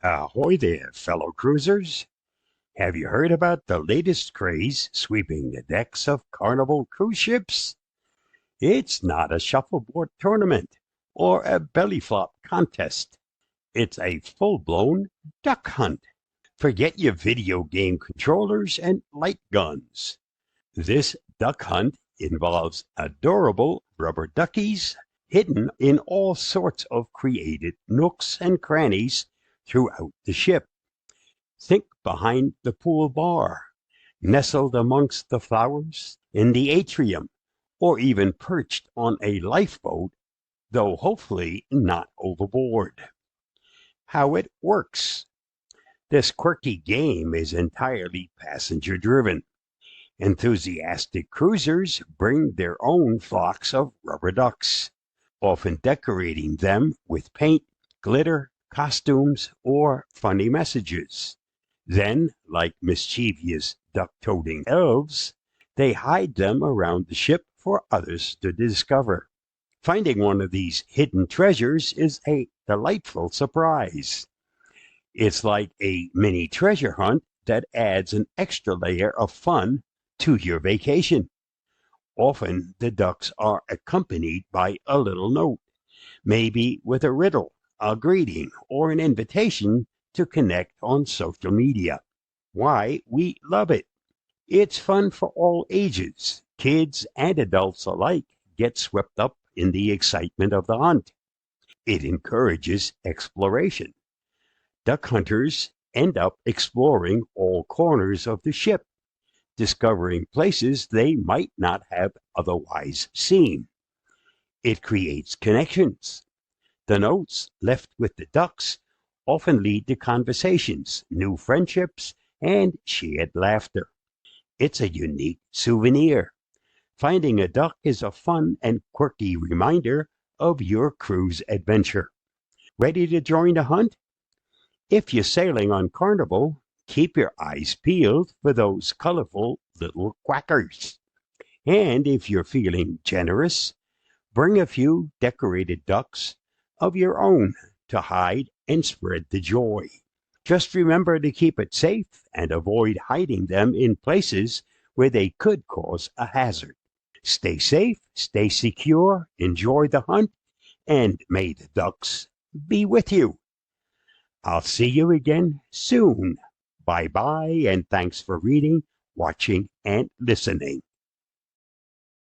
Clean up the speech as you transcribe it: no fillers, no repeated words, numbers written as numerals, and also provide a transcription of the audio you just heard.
Ahoy there, fellow cruisers! Have you heard about the latest craze sweeping the decks of Carnival cruise ships? It's not a shuffleboard tournament or a belly flop contest. It's a full-blown duck hunt. Forget your video game controllers and light guns. This duck hunt involves adorable rubber duckies hidden in all sorts of created nooks and crannies throughout the ship. Think behind the pool bar, nestled amongst the flowers in the atrium, or even perched on a lifeboat, though hopefully not overboard. How it works. This quirky game is entirely passenger-driven. Enthusiastic cruisers bring their own flocks of rubber ducks, often decorating them with paint, glitter, costumes, or funny messages. Then, like mischievous duck-toting elves, they hide them around the ship for others to discover. Finding one of these hidden treasures is a delightful surprise. It's like a mini treasure hunt that adds an extra layer of fun to your vacation. Often the ducks are accompanied by a little note, maybe with a riddle, a greeting, or an invitation to connect on social media. Why, we love it. It's fun for all ages. Kids and adults alike get swept up in the excitement of the hunt. It encourages exploration. Duck hunters end up exploring all corners of the ship, discovering places they might not have otherwise seen. It creates connections. The notes left with the ducks often lead to conversations, new friendships, and shared laughter. It's a unique souvenir. Finding a duck is a fun and quirky reminder of your cruise adventure. Ready to join the hunt? If you're sailing on Carnival, keep your eyes peeled for those colorful little quackers. And if you're feeling generous, bring a few decorated ducks of your own to hide and spread the joy. Just remember to keep it safe and avoid hiding them in places where they could cause a hazard. Stay safe, stay secure, enjoy the hunt, and may the ducks be with you. I'll see you again soon. Bye-bye, and thanks for reading, watching, and listening.